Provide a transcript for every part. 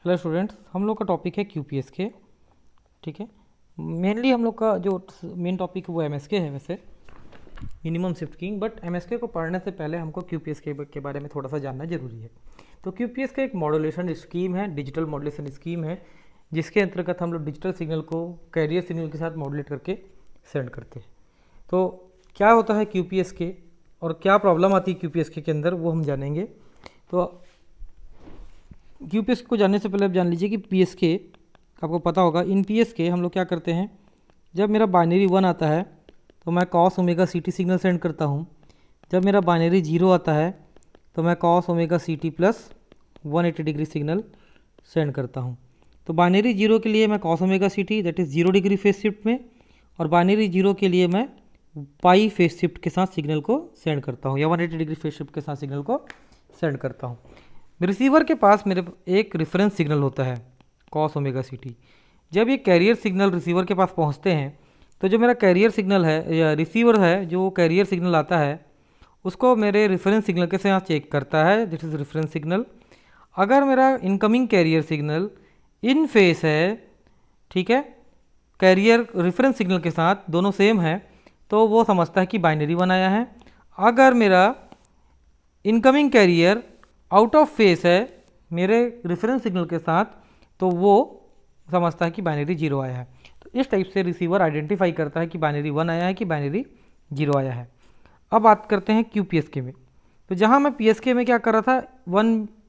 Hello students, हम लोग का टॉपिक है क्यूपीएस के। ठीक है, मेनली हम लोग का जो मेन टॉपिक है वो एमएसके है। वैसे minimum shift keying, but MSK को पढ़ने से पहले हमको क्यूपीएस के बारे में थोड़ा सा जानना जरूरी है। तो क्यूपीएस का एक मॉड्यूलेशन स्कीम है, डिजिटल मॉड्यूलेशन स्कीम है, जिसके अंतर्गत हम लोग डिजिटल सिग्नल को कैरियर सिग्नल के साथ मॉड्यूलेट करके सेंड करते हैं। तो क्या होता है क्यूपीएस के और क्या प्रॉब्लम आती है क्यूपीएस के अंदर, वो हम जानेंगे। तो क्यूपीएस को जानने से पहले आप जान लीजिए कि पीएसके आपको पता होगा। इन पीएसके हम लोग क्या करते हैं, जब मेरा बाइनरी 1 आता है तो मैं कॉस ओमेगा सीटी सिग्नल सेंड करता हूँ। जब मेरा बाइनरी 0 आता है तो मैं कॉस ओमेगा सीटी प्लस 180 डिग्री सिग्नल सेंड करता हूँ। तो बाइनरी 0 के लिए मैं कॉस ओमेगा सीटी that is 0 degree phase shift में, और बाइनरी 0 के लिए मैं पाई फेस शिफ्ट के साथ सिग्नल को सेंड करता हूँ, या 180 डिग्री फेस शिफ्ट के साथ सिग्नल को सेंड करता हूँ। रिसीवर के पास मेरे एक रेफरेंस सिग्नल होता है कॉस ओमेगा सीटी। जब ये कैरियर सिग्नल रिसीवर के पास पहुंचते हैं तो जो मेरा कैरियर सिग्नल है या रिसीवर है, जो कैरियर सिग्नल आता है उसको मेरे रेफरेंस सिग्नल के साथ चेक करता है, दिस इज रेफरेंस सिग्नल। अगर मेरा इनकमिंग कैरियर सिग्नल इन फेस है, ठीक है, कैरियर रेफरेंस सिग्नल के साथ दोनों सेम है, तो वो समझता है कि बाइनरी 1 आया है। अगर मेरा incoming carrier out of phase है मेरे रेफरेंस सिग्नल के साथ, तो वो समझता है कि बाइनरी 0 आया है। तो इस टाइप से रिसीवर आइडेंटिफाई करता है कि बाइनरी 1 आया है कि बाइनरी 0 आया है। अब बात करते हैं क्यूपीएसके में। तो जहाँ मैं पीएसके में क्या कर रहा था,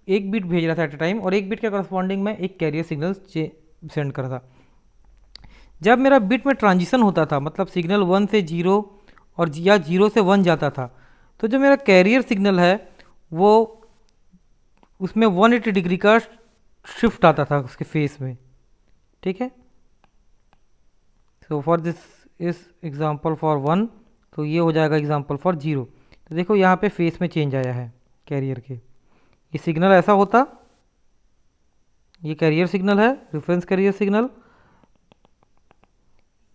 एक बिट भेज रहा था एट ए टाइम, और एक बिट के करस्पॉन्डिंग में एक कैरियर सिग्नल सेंड कर रहा था। जब मेरा बिट में ट्रांजिशन होता था, मतलब सिग्नल 1 से 0 और या 0 से 1 जाता था, तो जो मेरा कैरियर सिग्नल है वो उसमें 180 डिग्री का शिफ्ट आता था उसके फेस में। ठीक है, so for this is example for 1, तो ये हो जाएगा एग्जांपल फॉर 0। तो देखो यहाँ पे फेस में चेंज आया है कैरियर के। ये सिग्नल ऐसा होता, ये कैरियर सिग्नल है, रेफरेंस कैरियर सिग्नल।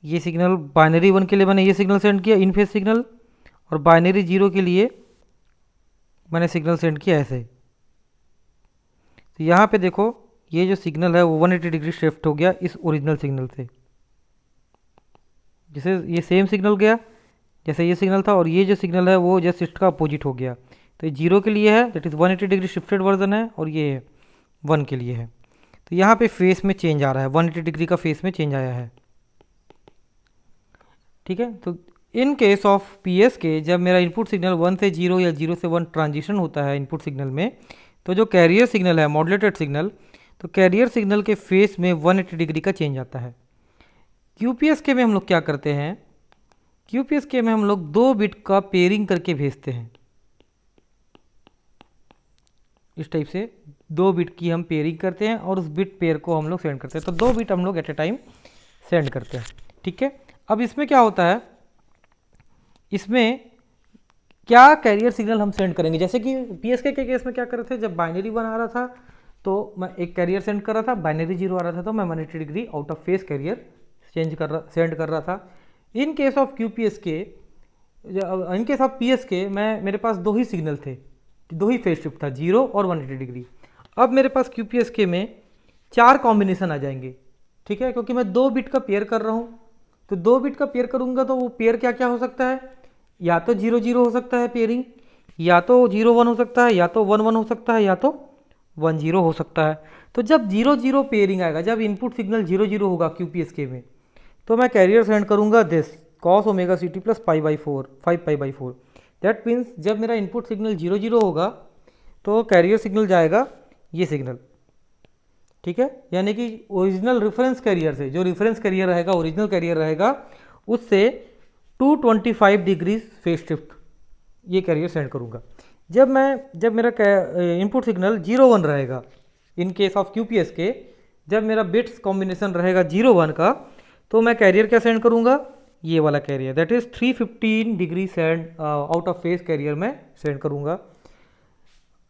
ये सिग्नल बाइनरी 1 के लिए मैंने ये सिग्नल सेंड किया इन फेस सिग्नल, और बाइनरी 0 के लिए मैंने सिग्नल सेंड किया ऐसे। तो यहाँ पे देखो ये जो सिग्नल है वो 180 डिग्री शिफ्ट हो गया इस ओरिजिनल सिग्नल से। जैसे ये सेम सिग्नल गया जैसे ये सिग्नल था, और ये जो सिग्नल है वो जस्ट इसका अपोजिट हो गया। तो ये 0 के लिए है, that is 180 degree shifted version है, और ये 1 के लिए है। तो यहाँ पे फेस में चेंज आ रहा है, 180 डिग्री का फेस में चेंज आया है। ठीक है, तो इन केस ऑफ पीएस के जब मेरा इनपुट सिग्नल 1 से 0 या 0 से 1 ट्रांजिशन होता है इनपुट सिग्नल में, तो जो कैरियर सिग्नल है मॉड्यूलेटेड सिग्नल, तो कैरियर सिग्नल के फेस में 180 डिग्री का चेंज आता है। क्यूपीएस के में हम लोग क्या करते हैं, क्यूपीएस के में हम लोग 2 बिट का पेयरिंग करके भेजते हैं। इस टाइप से 2 बिट की हम पेयरिंग करते हैं और उस बिट पेयर को हम लोग सेंड करते हैं। तो 2 बिट हम लोग एट ए टाइम सेंड करते हैं। ठीक है, अब इसमें क्या होता है, इसमें क्या कैरियर सिग्नल हम सेंड करेंगे। जैसे कि पीएसके के केस में क्या कर रहे थे, जब बाइनरी 1 आ रहा था तो मैं एक कैरियर सेंड कर रहा था, बाइनरी 0 आ रहा था तो मैं 180 degree out of phase carrier send कर रहा था। In case of QPSK, in case of PSK मैं मेरे पास 2 ही सिग्नल थे, 2 ही फेस शिफ्ट था, 0 और 180 डिग्री। अब मेरे पास क्यूपीएसके में 4 कॉम्बिनेशन आ जाएंगे। ठीक है, क्योंकि मैं 2 बिट का पेयर कर रहा हूँ, तो 2 बिट का पेयर करूंगा तो वो पेयर क्या क्या हो सकता है, या तो 0 0 हो सकता है पेयरिंग, या तो 0 1 हो सकता है, या तो 1 1 हो सकता है, या तो 1 0 हो सकता है। तो जब 0 0 पेयरिंग आएगा, जब इनपुट सिग्नल 0 0 होगा क्यूपीएसके में, तो मैं कैरियर सेंड करूंगा दिस कॉस ओमेगा सीटी plus pi by 4 5 pi by 4। That means जब मेरा इनपुट सिग्नल 0 0 होगा तो कैरियर सिग्नल जाएगा ये सिग्नल। ठीक है, यानी कि ओरिजिनल रेफरेंस कैरियर से, जो रेफरेंस कैरियर रहेगा, ओरिजिनल कैरियर रहेगा, उससे 225 डिग्री फेस शिफ्ट ये कैरियर सेंड करूंगा। जब मेरा इनपुट सिग्नल 0 1 रहेगा, इन केस ऑफ क्यूपीएस के जब मेरा बिट्स कॉम्बिनेशन रहेगा 0 1 का, तो मैं कैरियर क्या सेंड करूंगा, ये वाला carrier, that is 315 degree send out of phase carrier में सेंड करूंगा।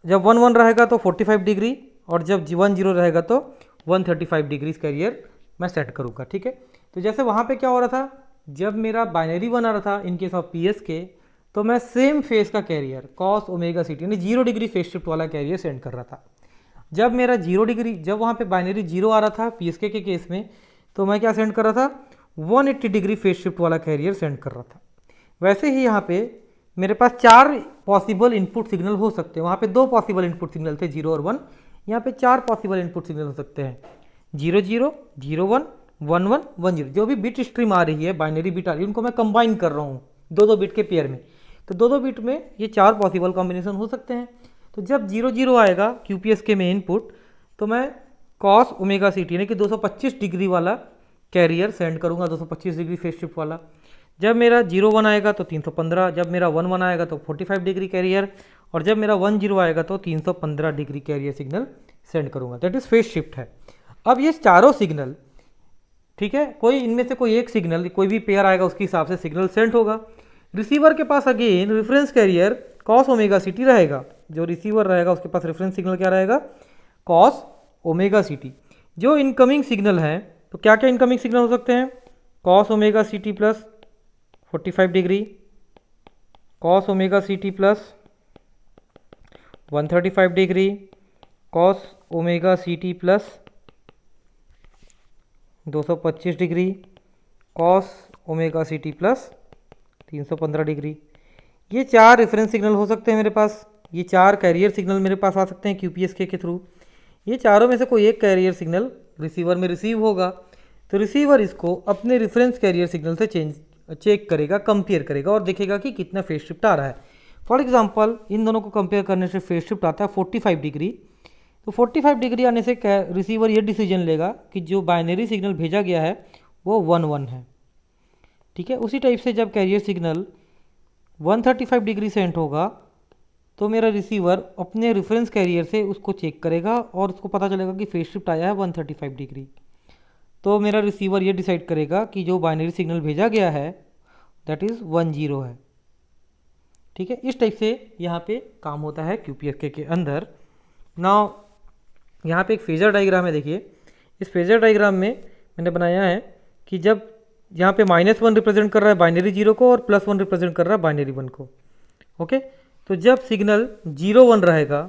जब 1 1 रहेगा तो 45 डिग्री, और जब 1 0 रहेगा तो 135 डिग्री कैरियर मैं सेट करूंगा। ठीक है, तो जैसे वहाँ पे क्या हो रहा था, जब मेरा बाइनरी 1 आ रहा था इन केस ऑफ पीएस के, तो मैं सेम फेस का कैरियर कॉस ओमेगा सीटी यानी 0 डिग्री फेस शिफ्ट वाला कैरियर सेंड कर रहा था। जब मेरा 0 डिग्री, जब वहाँ पे बाइनरी 0 आ रहा था पीएसके के केस में, तो मैं क्या सेंड कर रहा था, 180 डिग्री फेज शिफ्ट वाला कैरियर सेंड कर रहा था। वैसे ही यहाँ पे मेरे पास 4 पॉसिबल इनपुट सिग्नल हो सकते हैं। वहाँ पे 2 पॉसिबल इनपुट सिग्नल थे 0 और 1, यहाँ पे 4 पॉसिबल इनपुट सिग्नल हो सकते हैं 0 0 0 1 1 1 1 0। जो भी बिट स्ट्रीम आ रही है, बाइनरी बिट आ रही है, उनको मैं कंबाइन कर रहा हूँ 2-2 बिट के पेयर में। तो 2-2 बिट में ये 4 पॉसिबल कॉम्बिनेशन हो सकते हैं। तो जब 0 0 आएगा QPSK में इनपुट, तो मैं कॉस ओमेगा सी टी यानी कि 225 डिग्री वाला कैरियर सेंड करूँगा, 225 डिग्री फेज शिफ्ट वाला। जब मेरा 0 1 आएगा तो 315, जब मेरा 1 1 आएगा तो 45 डिग्री कैरियर, और जब मेरा 1 0 आएगा तो 315 डिग्री कैरियर सिग्नल सेंड करूँगा। दैट इज़ फेज शिफ्ट है। अब ये चारों सिग्नल, ठीक है, कोई इनमें से कोई एक सिग्नल, कोई भी पेयर आएगा उसके हिसाब से सिग्नल सेंड होगा। रिसीवर के पास again reference carrier cos omega सी टी रहेगा। जो रिसीवर रहेगा उसके पास रेफरेंस सिग्नल क्या रहेगा, कॉस ओमेगा सी टी। जो इनकमिंग सिग्नल है, तो क्या क्या इनकमिंग सिग्नल हो सकते हैं, cos omega C T plus 45 degree, cos omega C T plus 135 degree, cos omega C T plus 225 degree, cos omega C T plus 315 degree. ये 4 reference signal हो सकते हैं मेरे पास। ये 4 कैरियर सिग्नल मेरे पास आ सकते हैं QPSK के थ्रू। ये चारों में से कोई एक कैरियर सिग्नल रिसीवर में रिसीव होगा, तो रिसीवर इसको अपने रेफरेंस कैरियर सिग्नल से चेक करेगा, कंपेयर करेगा और देखेगा कि कितना फेज शिफ्ट आ रहा है। फॉर एग्जांपल इन दोनों को कंपेयर करने से फेज शिफ्ट आता है 45 डिग्री। तो 45 डिग्री आने से रिसीवर ये डिसीजन लेगा कि जो बाइनरी सिग्नल भेजा गया है वो 1 1 है, ठीक है। उसी टाइप से जब कैरियर सिग्नल 135 डिग्री सेंट होगा, तो मेरा रिसीवर अपने रेफरेंस कैरियर से उसको चेक करेगा और उसको पता चलेगा कि फेज शिफ्ट आया है 135 डिग्री। तो मेरा रिसीवर ये डिसाइड करेगा कि जो बाइनरी सिग्नल भेजा गया है दैट इज़ 1 0 है, ठीक है। इस टाइप से यहाँ पे काम होता है QPSK के अंदर। नाउ यहाँ पे एक फेजर डायग्राम है, देखिए इस फेजर डायग्राम में मैंने बनाया है कि जब यहाँ पे -1 रिप्रेजेंट कर रहा है बाइनरी 0 को और +1 रिप्रेजेंट कर रहा है बाइनरी 1 को, ओके। तो जब सिग्नल 0 1 रहेगा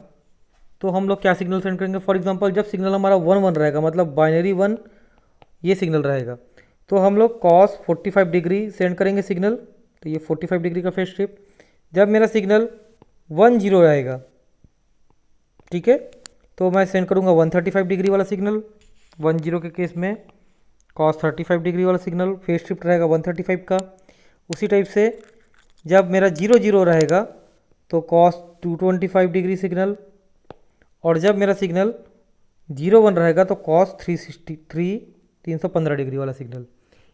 तो हम लोग क्या सिग्नल सेंड करेंगे। फॉर एग्जांपल जब सिग्नल हमारा 1 1 रहेगा, मतलब बाइनरी 1 ये सिग्नल रहेगा, तो हम लोग कॉस 45 डिग्री सेंड करेंगे सिग्नल, तो ये 45 डिग्री का फेज शिफ्ट। जब मेरा सिग्नल 1 0 रहेगा, ठीक है, तो मैं सेंड करूँगा 135 डिग्री वाला सिग्नल। 1 0 के केस में कॉस 35 डिग्री वाला सिग्नल, फेज शिफ्ट रहेगा 135 का। उसी टाइप से जब मेरा 0 0 रहेगा तो कॉस 225 डिग्री सिग्नल, और जब मेरा सिग्नल 0 1 रहेगा तो कॉस 315 डिग्री वाला सिग्नल।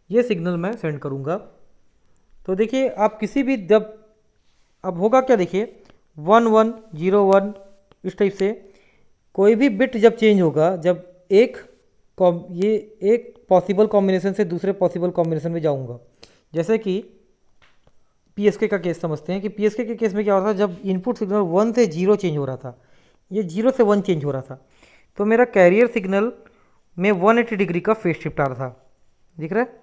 ये सिग्नल मैं सेंड करूँगा। तो देखिए आप किसी भी, जब अब होगा क्या, देखिए 1 1 0 1 इस टाइप से कोई भी बिट जब चेंज होगा, जब ये एक पॉसिबल कॉम्बिनेशन से दूसरे पॉसिबल कॉम्बिनेशन में जाऊंगा। जैसे कि PSK का केस समझते हैं कि PSK के केस में क्या हो रहा था, जब इनपुट सिग्नल 1 से 0 चेंज हो रहा था, ये 0 से 1 चेंज हो रहा था, तो मेरा कैरियर सिग्नल में 180 डिग्री का फेज शिफ्ट आ रहा था, दिख रहा है,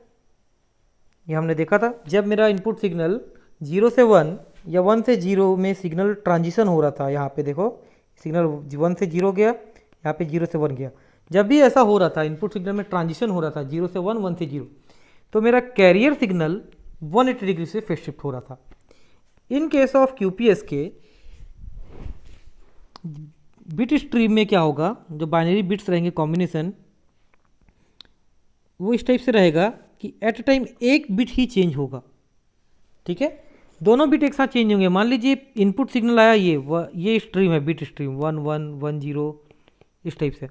ये हमने देखा था। जब मेरा इनपुट सिग्नल 0 से 1 या 1 से 0 में सिग्नल ट्रांजिशन हो रहा था, यहाँ पे देखो सिग्नल 1 से 0 गया, यहाँ पे 0 से 1 गया। जब भी ऐसा हो रहा था, इनपुट सिग्नल में ट्रांजिशन हो रहा था 0 से 1 1 से 0, तो मेरा कैरियर सिग्नल 180 डिग्री से फेज शिफ्ट हो रहा था। In case of QPSK bit stream में क्या होगा, जो बाइनरी बिट्स रहेंगे कॉम्बिनेशन, वो इस टाइप से रहेगा कि एट अ टाइम एक बिट ही चेंज होगा, ठीक है। दोनों बिट एक साथ चेंज होंगे। मान लीजिए इनपुट सिग्नल आया, ये स्ट्रीम है, बिट स्ट्रीम 1 1 1 0 इस टाइप से,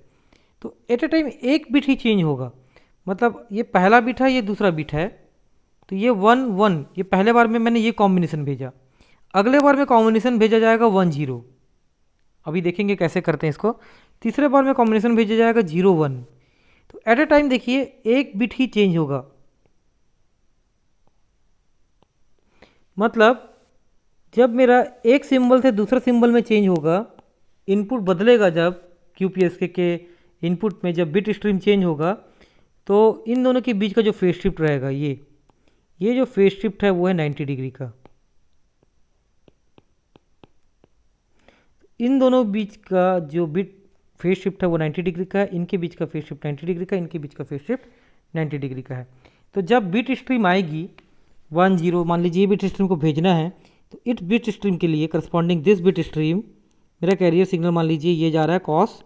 तो एट अ टाइम एक बिट ही चेंज होगा। मतलब ये पहला बिट है, ये दूसरा बिट है, तो ये 1 1, ये पहले बार में मैंने ये कॉम्बिनेशन भेजा, अगले बार में कॉम्बिनेशन भेजा जाएगा 1 0, अभी देखेंगे कैसे करते हैं इसको। तीसरे बार में कॉम्बिनेशन भेजा जाएगा 0 1, तो एट अ टाइम देखिए एक बिट ही चेंज होगा। मतलब जब मेरा एक सिंबल से दूसरा सिंबल में चेंज होगा, इनपुट बदलेगा, जब QPSK के इनपुट में जब बिट स्ट्रीम चेंज होगा, तो इन दोनों के बीच का जो फेज शिफ्ट रहेगा, ये जो फेज शिफ्ट है वो है 90 डिग्री का। इन दोनों बीच का जो बिट फेज शिफ्ट है वो 90 डिग्री का है, इनके बीच का फेज शिफ्ट 90 डिग्री का, इनके बीच का फेज शिफ्ट 90 डिग्री का है। तो जब बिट स्ट्रीम आएगी 10, मान लीजिए बिट स्ट्रीम को भेजना है, तो इस बिट स्ट्रीम के लिए करस्पॉन्डिंग दिस बिट स्ट्रीम मेरा कैरियर सिग्नल मान लीजिए ये जा रहा है कॉस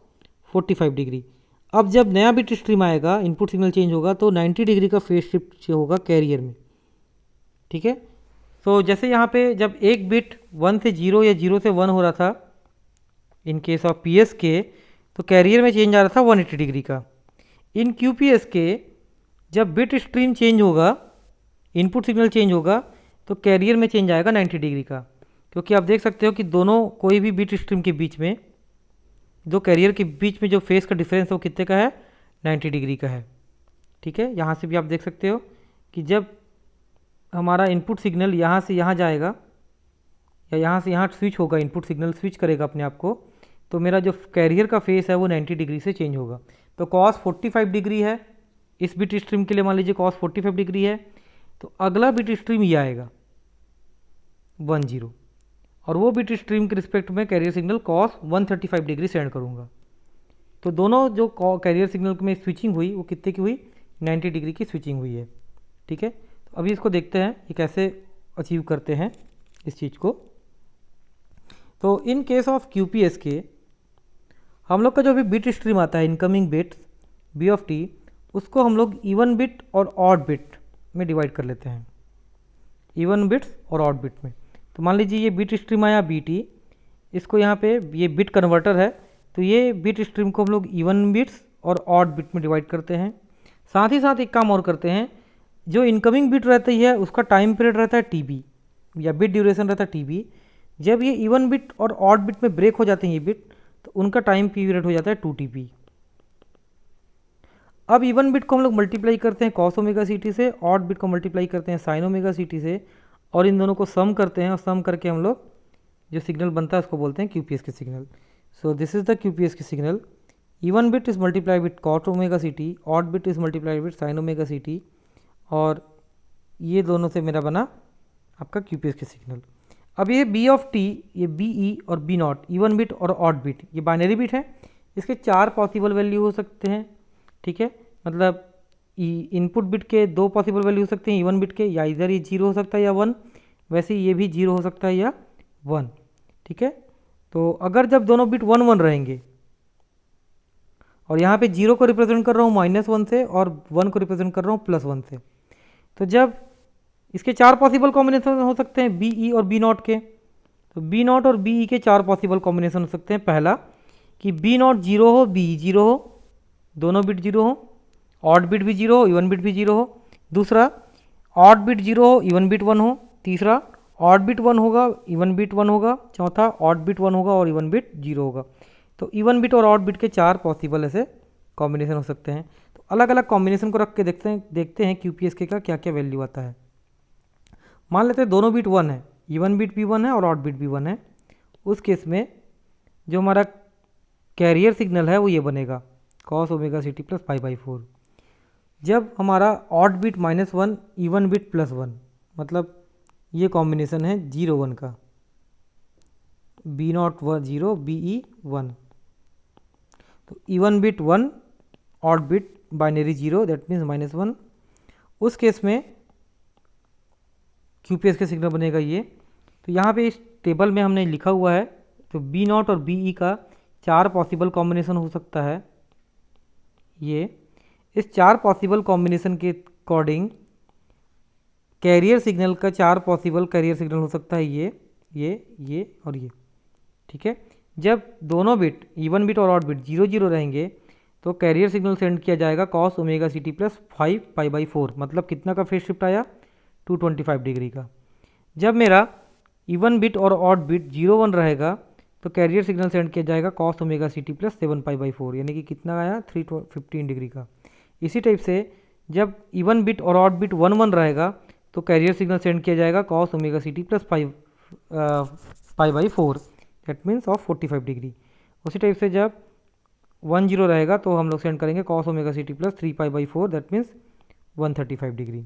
45 डिग्री। अब जब नया बिट स्ट्रीम आएगा, इनपुट सिग्नल चेंज होगा, तो 90 डिग्री का फेज शिफ्ट होगा कैरियर में, ठीक है। तो जैसे यहाँ पे जब एक बिट 1 से 0 या 0 से 1 हो रहा था in case of P S के, तो कैरियर में चेंज आ रहा था 180 डिग्री का। इन क्यू पी एस के जब बिट स्ट्रीम चेंज होगा, इनपुट सिग्नल चेंज होगा, तो कैरियर में चेंज आएगा 90 डिग्री का, क्योंकि आप देख सकते हो कि दोनों कोई भी बिट स्ट्रीम के बीच में, दो कैरियर के बीच में जो फेस का डिफरेंस है वो कितने का है, 90 डिग्री का है, ठीक है। यहाँ से भी आप देख सकते हो कि जब हमारा इनपुट सिग्नल यहाँ से यहाँ जाएगा या यहाँ से यहाँ स्विच होगा, इनपुट सिग्नल स्विच करेगा अपने आप को, तो मेरा जो कैरियर का फेस है वो 90 डिग्री से चेंज होगा। तो कॉस 45 डिग्री है इस बिट स्ट्रीम के लिए, मान लीजिए कॉस 45 डिग्री है, तो अगला बिट स्ट्रीम ये आएगा 10, और वो बिट स्ट्रीम के रिस्पेक्ट में carrier signal cos 135 degree send करूँगा। तो दोनों जो कैरियर सिग्नल में स्विचिंग हुई वो कितने की हुई, 90 डिग्री की स्विचिंग हुई है, ठीक है। तो अभी इसको देखते हैं ये कैसे अचीव करते हैं इस चीज़ को। तो इन case of Q P S के हम लोग का जो भी बिट स्ट्रीम आता है incoming bits b of t, उसको हम लोग इवन बिट और ऑड बिट में डिवाइड कर लेते हैं, इवन बिट्स और ऑड बिट में। तो मान लीजिए ये बिट स्ट्रीम आया बी टी, इसको यहाँ पे ये बिट कन्वर्टर है, तो ये बिट स्ट्रीम को हम लोग इवन बिट्स और ऑड बिट में डिवाइड करते हैं। साथ ही साथ एक काम और करते हैं, जो इनकमिंग बिट रहती है उसका टाइम पीरियड रहता है टी बी या बिट ड्यूरेशन रहता है टी बी। जब ये इवन बिट और ऑड बिट में ब्रेक हो जाते हैं ये बिट, तो उनका टाइम पीरियड हो जाता है 2TP। अब इवन बिट को हम लोग मल्टीप्लाई करते हैं कॉस ओमेगा सी टी से, ऑड बिट को मल्टीप्लाई करते हैं साइन ओमेगा सी टी से, और इन दोनों को सम करते हैं, और सम करके हम लोग जो सिग्नल बनता है उसको बोलते हैं QPSK signal. So this is the QPSK signal. Even bit is multiply with cos omega C T, odd bit is multiply with sine omega C T, और ये दोनों से मेरा बना आपका क्यूपीएस के सिग्नल। अब ये बी ऑफ टी, ये बी ई और बी नॉट, इवन बिट और ऑड बिट, ये बाइनरी बिट है, इसके 4 पॉसिबल वैल्यू हो सकते हैं, ठीक है। मतलब इनपुट बिट के 2 पॉसिबल वैल्यू हो सकते हैं इवन बिट के, या इधर ये 0 हो सकता है या 1, वैसे ये भी 0 हो सकता है या 1, ठीक है। तो अगर जब दोनों बिट 1 1 रहेंगे, और यहाँ पे 0 को रिप्रेजेंट कर रहा हूँ -1 से और 1 को रिप्रेजेंट कर रहा हूँ +1 से, तो जब इसके 4 पॉसिबल कॉम्बिनेशन हो सकते हैं बी ई और बी नॉट के, तो बी नॉट और बी ई के 4 पॉसिबल कॉम्बिनेशन हो सकते हैं। पहला कि बी नॉट 0 हो, बी ई 0 हो, दोनों बिट 0 हो, ऑड बिट भी 0 हो, इवन बिट भी 0 हो। दूसरा ऑड बिट 0 हो, इवन बिट 1 हो। तीसरा ऑड बिट 1 होगा, इवन बिट 1 होगा। चौथा ऑड बिट 1 होगा और इवन बिट 0 होगा। तो इवन बिट और ऑड बिट के 4 पॉसिबल ऐसे कॉम्बिनेशन हो सकते हैं। तो अलग अलग कॉम्बिनेशन को रख के देखते हैं क्यूपीएस के का क्या क्या वैल्यू आता है। मान लेते हैं दोनों बिट 1 है, इवन बिट भी 1 है और ऑड बिट भी 1 है। उस केस में जो हमारा कैरियर सिग्नल है वो ये बनेगा cos omega C T plus π/4। जब हमारा ऑड बिट -1, इवन बिट +1, मतलब ये कॉम्बिनेशन है 0 1 का, बी नॉट 0, बी ई 1, तो even bit 1, odd bit binary 0, that means -1। उस केस में क्यूपीएस के सिग्नल बनेगा ये। तो यहाँ पे इस टेबल में हमने लिखा हुआ है, तो बी नॉट और बी ई का 4 पॉसिबल कॉम्बिनेशन हो सकता है। ये इस 4 पॉसिबल कॉम्बिनेशन के अकॉर्डिंग कैरियर सिग्नल का 4 पॉसिबल कैरियर सिग्नल हो सकता है, ये और ये, ठीक है। जब दोनों बिट इवन बिट और ऑड बिट 0 0 रहेंगे, तो कैरियर सिग्नल सेंड किया जाएगा cos omega C T plus 5 π/4, मतलब कितना का फेज शिफ्ट आया, 225 डिग्री का। जब मेरा इवन बिट और ऑड बिट 0 1 रहेगा, तो कैरियर सिग्नल सेंड किया जाएगा cos omega C T plus 7 π/4, यानी कि कितना आया, 315 डिग्री का। इसी टाइप से जब इवन बिट और ऑड बिट 1 1 रहेगा, तो कैरियर सिग्नल सेंड किया जाएगा cos omega C T plus π/4, that means of 45 degree. उसी टाइप से जब 1 0 रहेगा, तो हम लोग सेंड करेंगे cos omega C T plus 3 π/4, that means 135 degree,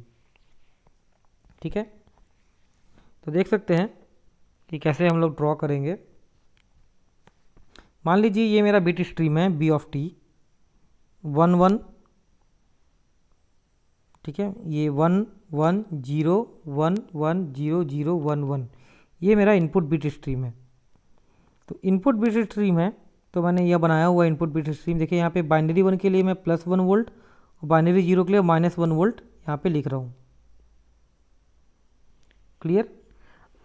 ठीक है। तो देख सकते हैं कि कैसे हम लोग ड्रॉ करेंगे। मान लीजिए ये मेरा बिट स्ट्रीम है बी ऑफ टी 1 1, ठीक है, ये 1 1 0 1 1 0 0 1 1, ये मेरा इनपुट बिट स्ट्रीम है। तो इनपुट बिट स्ट्रीम है तो मैंने यह बनाया हुआ इनपुट बिट स्ट्रीम। देखिए यहाँ पे बाइनरी 1 के लिए मैं +1 वोल्ट और बाइनरी 0 के लिए -1 वोल्ट यहाँ पे लिख रहा हूँ। क्लियर।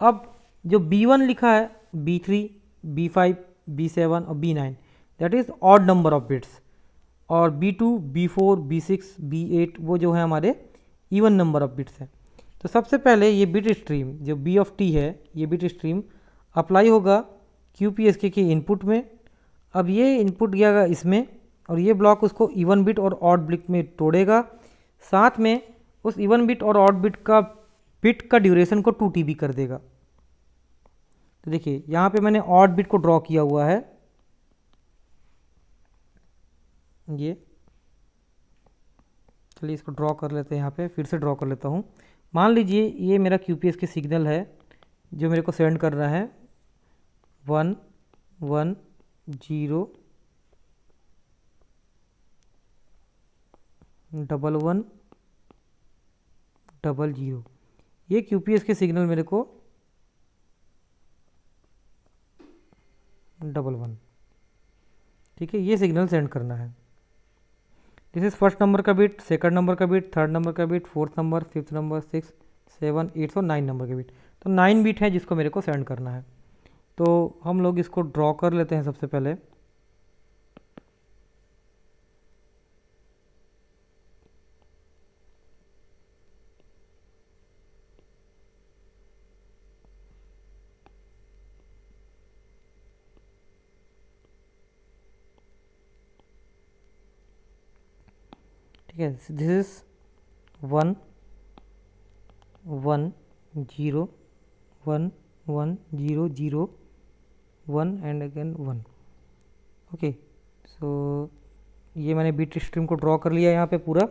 अब जो B1 लिखा है B3 B5 B7 और B9 that is odd number of bits, और B2 B4 B6 B8 वो जो है हमारे इवन नंबर ऑफ बिट्स है। तो सबसे पहले ये बिट स्ट्रीम जो B ऑफ टी है, ये बिट स्ट्रीम अप्लाई होगा QPSK के इनपुट में। अब ये इनपुट गया इसमें और ये ब्लॉक उसको इवन बिट और ऑड बिट में तोड़ेगा, साथ में उस इवन बिट और ऑड बिट का ड्यूरेशन को 2 TB कर देगा। तो देखिए यहाँ पे मैंने ऑड बिट को ड्रॉ किया हुआ है, ये चलिए इसको ड्रॉ कर लेते हैं, यहाँ पे फिर से ड्रॉ कर लेता हूँ। मान लीजिए ये मेरा QPSK सिग्नल है जो मेरे को सेंड कर रहा है 1 1 0 1 1 0 0, ये QPSK सिग्नल मेरे को 1 1, ठीक है, ये सिग्नल सेंड करना है। दिस इज फर्स्ट नंबर का बिट, सेकंड नंबर का बिट, थर्ड नंबर का bit, fourth number, fifth number, 6 7 8 और 9 नंबर के बिट। तो 9 बिट है जिसको मेरे को सेंड करना है। तो हम लोग इसको ड्रॉ कर लेते हैं सबसे पहले। ठीक है, this is 1 1 0 1 1 0 0 1 and again 1। Okay, so ये मैंने बिट स्ट्रीम को ड्रॉ कर लिया यहाँ पे पूरा।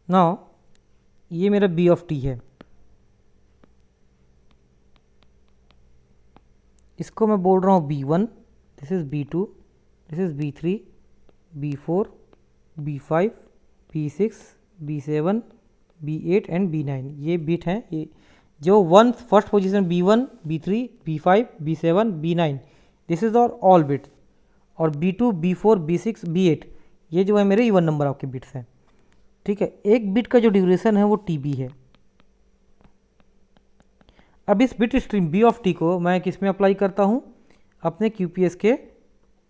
नाउ ये मेरा B ऑफ टी है, इसको मैं बोल रहा हूँ B1, this is B2, this is B3 B4 B5 B6 B7 B8 and B9, ये बिट हैं। ये जो one first position B1 B3 B5 B7 B9 this is all bits, और B2 B4 B6 B8 ये जो है मेरे even number आपके बिट्स हैं। ठीक है, एक बिट का जो ड्यूरेशन है वो TB है। अब इस bit stream B of T को मैं किस में अप्लाई करता हूँ, अपने QPSK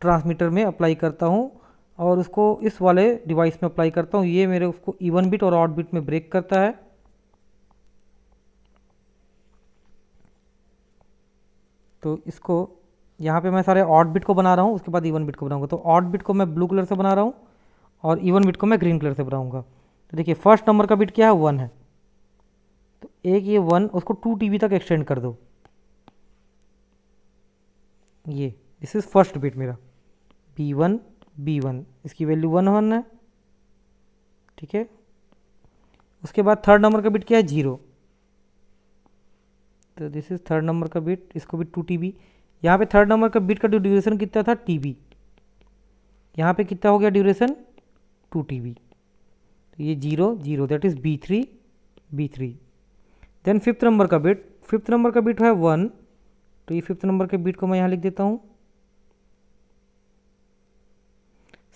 ट्रांसमीटर में अप्लाई करता हूँ और उसको इस वाले डिवाइस में अप्लाई करता हूँ। ये मेरे उसको इवन बिट और ऑड बिट में ब्रेक करता है। तो इसको यहाँ पे मैं सारे ऑड बिट को बना रहा हूँ, उसके बाद इवन बिट को बनाऊंगा। तो ऑड बिट को मैं ब्लू कलर से बना रहा हूँ और इवन बिट को मैं ग्रीन कलर से बनाऊंगा। तो देखिए फर्स्ट नंबर का बिट क्या है, 1 है, तो एक ये 1 उसको 2 TB तक एक्सटेंड कर दो। ये दिस इज फर्स्ट बिट मेरा B1 B1, इसकी वैल्यू 1 1 है। ठीक है, उसके बाद थर्ड नंबर का बिट क्या है, 0, तो दिस इज थर्ड नंबर का बिट, इसको भी 2 TB। यहाँ पे थर्ड नंबर का बिट का ड्यूरेशन कितना था, TB, यहाँ पे कितना हो गया ड्यूरेशन, 2 TB। तो ये 0 0 that is B3 B3। Then fifth number का बिट, फिफ्थ नंबर का बिट है 1, तो ये फिफ्थ नंबर के बिट को मैं यहाँ लिख देता हूँ।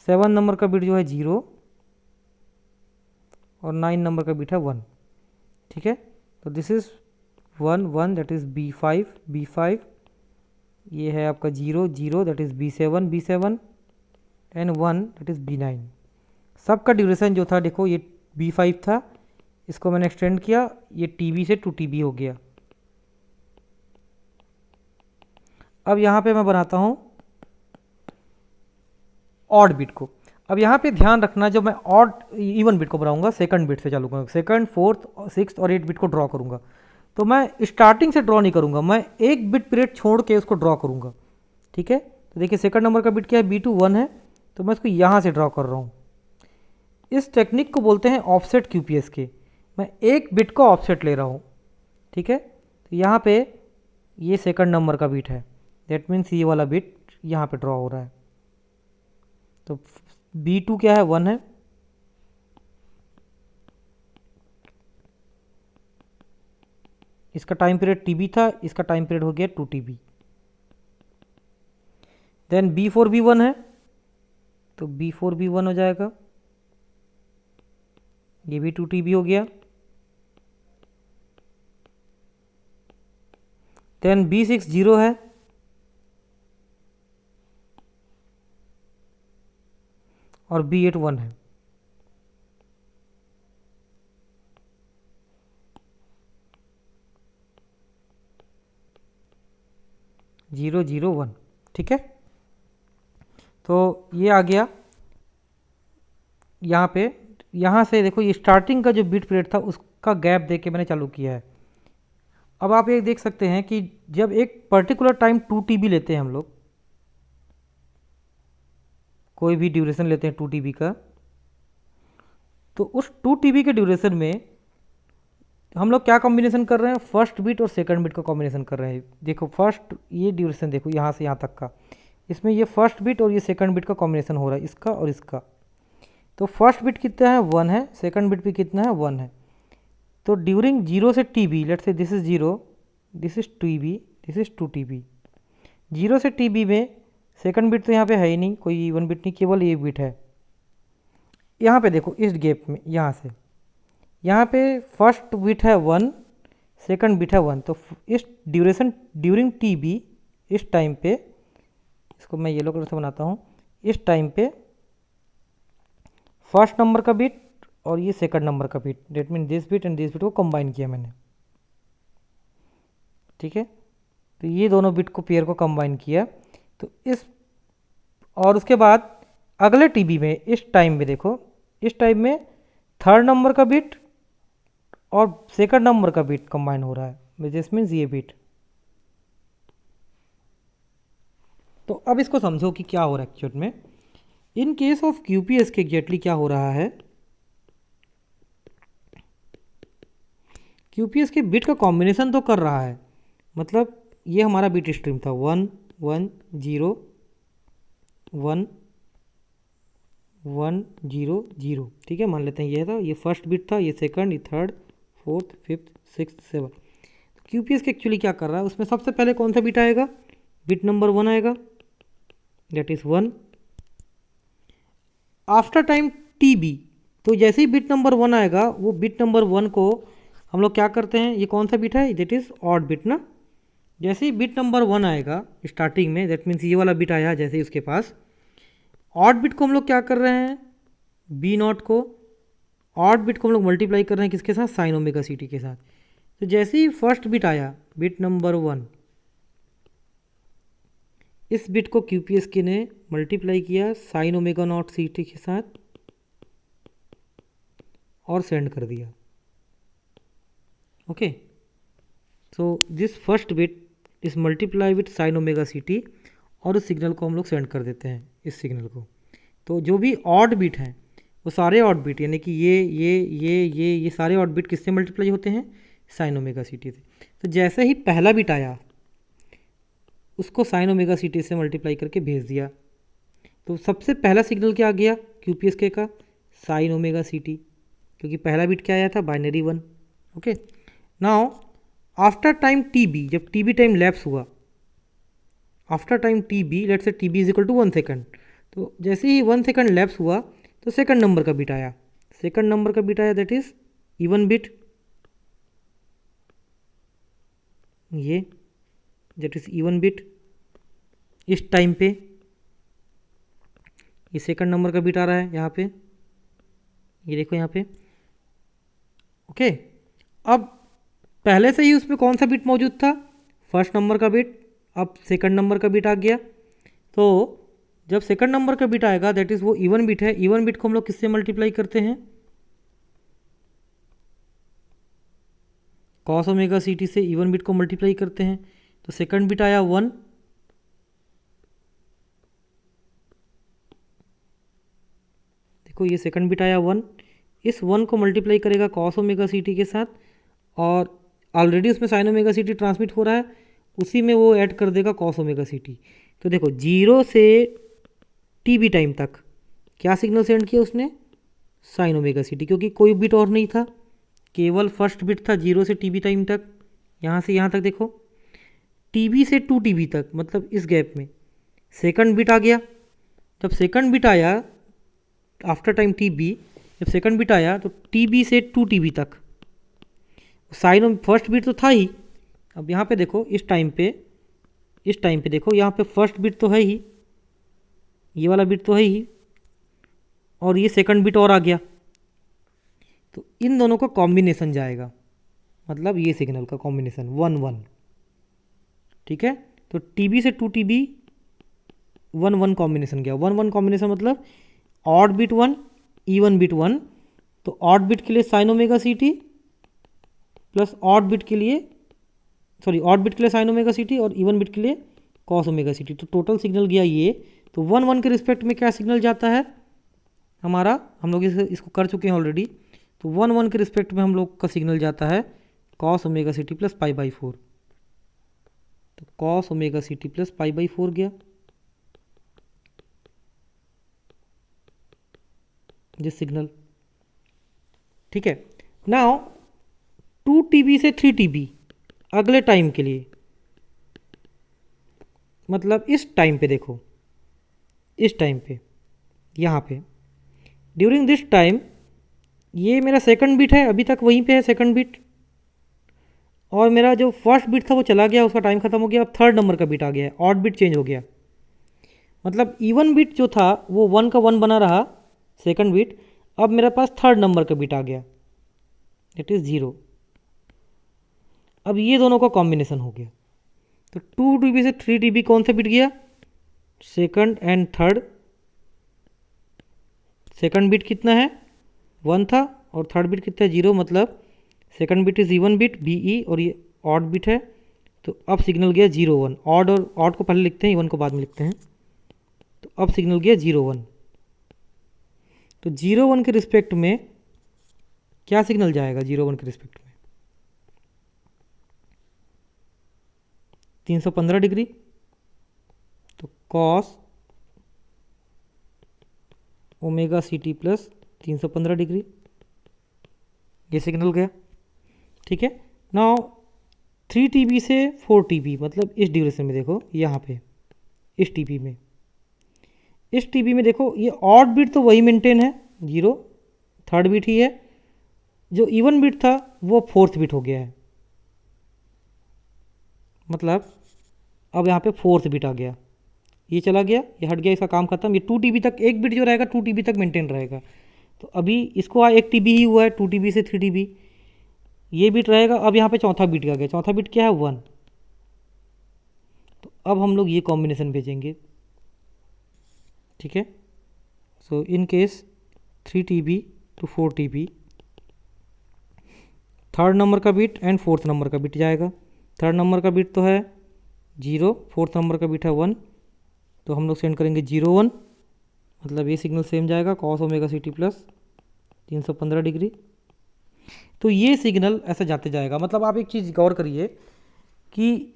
7 नंबर का बिट जो है 0 और 9 नंबर का बिट है 1। ठीक है, तो this is 1 1 that is B5 B5, ये है आपका 0 0 that is B7 B7 and 1 that is B9। सबका ड्यूरेशन जो था देखो ये B5 था, इसको मैंने एक्सटेंड किया, ये TB से 2 TB हो गया। अब यहाँ पे मैं बनाता हूँ ऑड बिट को। अब यहाँ पे ध्यान रखना, जब मैं ऑड इवन बिट को बनाऊंगा सेकंड बिट से चालू करूँगा, सेकंड फोर्थ 6 और 8 बिट को ड्रॉ करूँगा, तो मैं स्टार्टिंग से ड्रॉ नहीं करूँगा, मैं एक बिट पीरियड छोड़ के उसको ड्रॉ करूँगा। ठीक है, तो देखिए सेकंड नंबर का बिट क्या है, B2 1 है, तो मैं इसको यहाँ से ड्रॉ कर रहा हूँ। इस टेक्निक को बोलते हैं ऑफसेट क्यूपीएस के। मैं एक बिट को ऑफसेट ले रहा हूँ, ठीक है। तो यहाँ पे ये सेकंड नंबर का बिट है, दैट मीन्स ये वाला बिट यहाँ पे ड्रॉ हो रहा है। तो B2 क्या है, 1 है। इसका टाइम पीरियड TB था, इसका टाइम पीरियड हो गया 2 TB। देन B4 भी 1 है, तो B4 भी 1 हो जाएगा, ये भी 2 TB हो गया। देन B6 0 है, और B8 1 है। जीरो जीरो वन, ठीक है। तो ये आ गया यहाँ पे। यहाँ से देखो ये स्टार्टिंग का जो बिट पीरियड था उसका गैप दे के मैंने चालू किया है। अब आप ये देख सकते हैं कि जब एक पर्टिकुलर टाइम 2 TB लेते हैं हम लोग, कोई भी ड्यूरेशन लेते हैं 2 TB का, तो उस 2 TB के ड्यूरेशन में हम लोग क्या कॉम्बिनेशन कर रहे हैं, फर्स्ट बिट और सेकंड बिट का कॉम्बिनेशन कर रहे हैं। देखो फर्स्ट ये ड्यूरेशन देखो यहाँ से यहाँ तक का, इसमें ये फर्स्ट बिट और ये सेकंड बिट का कॉम्बिनेशन हो रहा है, इसका और इसका। तो फर्स्ट बिट कितना है, 1 है, सेकंड बिट भी कितना है, 1 है। तो ड्यूरिंग 0 से TB, लेट्स से this is 0, this is TB, this is 2 TB। 0 से TB में सेकंड बिट तो यहाँ पे है ही नहीं, कोई इवन बिट नहीं, केवल एक बिट है। यहाँ पे देखो इस गैप में, यहाँ से यहाँ पे फर्स्ट बिट है 1, सेकंड बिट है 1। तो इस ड्यूरेशन ड्यूरिंग TB, इस टाइम पे, इसको मैं येलो कलर से बनाता हूँ, इस टाइम पे फर्स्ट नंबर का बिट और ये सेकंड नंबर का bit, that mean this bit and this bit को कंबाइन किया मैंने, ठीक है। तो ये दोनों बिट को पेयर को कंबाइन किया। तो इस और उसके बाद अगले TB में इस टाइम में देखो, इस टाइम में थर्ड नंबर का बिट और सेकंड नंबर का बिट कंबाइन हो रहा है, दिस मीन्स ये बिट। तो अब इसको समझो कि क्या हो रहा है एक्चुअल में। इन केस ऑफ QPS के एग्जैक्टली क्या हो रहा है, QPS के बिट का कॉम्बिनेशन तो कर रहा है, मतलब ये हमारा बिट स्ट्रीम था 1 1 0 1 1 0 0, ठीक है। मान लेते हैं ये था, ये फर्स्ट बिट था, ये सेकंड, ये third, fourth, fifth, sixth, seven. QPS के एक्चुअली क्या कर रहा है, उसमें सबसे पहले कौन सा बिट आएगा, बिट नंबर 1 आएगा, that is 1। After time TB, तो जैसे ही बिट नंबर 1 आएगा, वो बिट नंबर 1 को हम लोग क्या करते हैं, ये कौन सा बिट है, दैट इज ऑड बिट ना। जैसे ही बिट नंबर 1 आएगा स्टार्टिंग में, दैट मीन्स ये वाला बिट आया जैसे ही उसके पास, ऑड बिट को हम लोग क्या कर रहे हैं, B0 को, ऑड बिट को हम लोग मल्टीप्लाई कर रहे हैं किसके साथ, साइन ओमेगा CT के साथ। तो जैसे ही फर्स्ट बिट आया, बिट नंबर 1, इस बिट को QPS के ने मल्टीप्लाई किया साइन ओमेगा नॉट CT के साथ और सेंड कर दिया, okay. So this first bit is multiply with sine omega CT, और उस सिग्नल को हम लोग सेंड कर देते हैं, इस सिग्नल को। तो जो भी ऑड बिट हैं वो सारे ऑड बिट, यानी कि ये सारे ऑड बिट किससे मल्टीप्लाई होते हैं, साइन ओमेगा CT से। तो जैसे ही पहला बिट आया, उसको साइन ओमेगा CT से मल्टीप्लाई करके भेज दिया। तो सबसे पहला सिग्नल क्या आ गया QPS के का, साइन ओमेगा CT, क्योंकि पहला बिट क्या आया था, binary 1, okay. Now after time TB, जब TB टाइम लैप्स हुआ, after time TB, let's say TB is equal to 1 second, तो जैसे ही 1 सेकंड लैप्स हुआ तो सेकंड नंबर का बिट आया, सेकंड नंबर का बिट आया, दैट इज इवन बिट, ये दैट इज इवन बिट। इस टाइम पे ये सेकंड नंबर का बिट आ रहा है यहाँ पे, ये देखो यहाँ पे, ओके। अब पहले से ही उसमें कौन सा बिट मौजूद था, फर्स्ट नंबर का बिट, अब सेकंड नंबर का बिट आ गया। तो जब सेकंड नंबर का बिट आएगा, दैट इज़ वो इवन बिट है, इवन बिट को हम लोग किससे मल्टीप्लाई करते हैं, कॉस ओमेगा CT से इवन बिट को मल्टीप्लाई करते हैं। तो सेकंड बिट आया 1, देखो ये सेकंड बिट आया 1, इस 1 को मल्टीप्लाई करेगा कॉस ओमेगा सी टी के साथ, और ऑलरेडी उसमें साइन ओमेगा सी टी ट्रांसमिट हो रहा है, उसी में वो ऐड कर देगा कॉस ओमेगा सी टी। तो देखो 0 से टी बी टाइम तक क्या सिग्नल सेंड किया उसने, साइन ओमेगा सी टी, क्योंकि कोई बिट और नहीं था, केवल फर्स्ट बिट था 0 से टी बी टाइम तक। यहाँ से यहाँ तक देखो टी बी से 2 टी बी तक, मतलब इस गैप में सेकंड बिट आ गया। जब सेकंड बिट आया आफ्टर टाइम टी बी, जब सेकंड बिट आया तो टी बी से 2 टी बी तक साइन फर्स्ट बिट तो था ही। अब यहाँ पे देखो इस टाइम पे देखो यहाँ पे फर्स्ट बिट तो है ही, ये वाला बिट तो है ही, और ये सेकंड बिट और आ गया, तो इन दोनों का कॉम्बिनेशन जाएगा, मतलब ये सिग्नल का कॉम्बिनेशन 1 1, ठीक है। तो टीबी से 2 टीबी 1 1 कॉम्बिनेशन गया। 1 1 कॉम्बिनेशन मतलब ऑड बिट 1 इवन बिट 1, तो ऑड बिट के लिए sine omega C T plus odd bit के लिए ऑड बिट के लिए साइन ओमेगा सी टी और इवन बिट के लिए कॉस ओमेगा सी टी। तो टोटल सिग्नल गया ये। तो 1 1 के रिस्पेक्ट में क्या सिग्नल जाता है हमारा, हम लोग इसको कर चुके हैं ऑलरेडी। तो 1 1 के रिस्पेक्ट में हम लोग का सिग्नल जाता है cos omega C T plus pi by 4। तो cos omega C T plus pi by 4 गया, ये सिग्नल, ठीक है। नाउ 2 टीबी से 3 टीबी अगले टाइम के लिए, मतलब इस टाइम पे देखो, इस टाइम पे यहाँ पे ड्यूरिंग दिस टाइम ये मेरा सेकंड बिट है, अभी तक वहीं पे है सेकंड बिट, और मेरा जो फर्स्ट बिट था वो चला गया, उसका टाइम खत्म हो गया। अब थर्ड नंबर का बिट आ गया है, ऑड बिट चेंज हो गया, मतलब इवन बिट जो था वो 1 का 1 बना रहा सेकंड बिट, अब मेरे पास थर्ड नंबर का बिट आ गया, इट इज़ 0। अब ये दोनों का कॉम्बिनेशन हो गया। तो 2 टीबी से 3 टीबी कौन सा बिट गया, second and third. Second bit कितना है 1 था, और थर्ड बिट कितना है 0, मतलब second bit is even bit b e, और ये ऑड बिट है। तो अब सिग्नल गया 0 1, ऑड और ऑड को पहले लिखते हैं, इवन को बाद में लिखते हैं। तो अब सिग्नल गया 0 1। तो 0 1 के रिस्पेक्ट में क्या सिग्नल जाएगा, 0 1 के रिस्पेक्ट में 315 डिग्री। तो cos omega C T plus 315 degree, ये सिग्नल गया, ठीक है। नाउ 3 टीबी से 4 टीबी, मतलब इस ड्यूरेशन में देखो यहाँ पे इस टीबी में, इस टीबी में देखो ये ऑड बिट तो वही मेंटेन है 0, थर्ड बिट ही है, जो इवन बिट था वो फोर्थ बिट हो गया है, मतलब अब यहाँ पे फोर्थ बिट आ गया, ये चला गया, ये हट गया, इसका काम खत्म। ये 2 टीबी तक एक बिट जो रहेगा 2 टीबी तक मेंटेन रहेगा। तो अभी इसको 1 टीबी ही हुआ है, 2 टीबी से 3 टीबी, ये बिट रहेगा। अब यहाँ पे चौथा बिट आ गया, चौथा बिट क्या है 1। तो अब हम लोग ये कॉम्बिनेशन भेजेंगे, ठीक है। So in case 3 TB to 4 TB, third number का बिट एंड फोर्थ नंबर का बिट जाएगा। थर्ड नंबर का बिट तो है 0, फोर्थ नंबर का बिट है 1, तो हम लोग सेंड करेंगे 0 1, मतलब ये सिग्नल सेम जाएगा cos omega C T plus 315 degree. तो ये सिग्नल ऐसे जाते जाएगा। मतलब आप एक चीज़ गौर करिए कि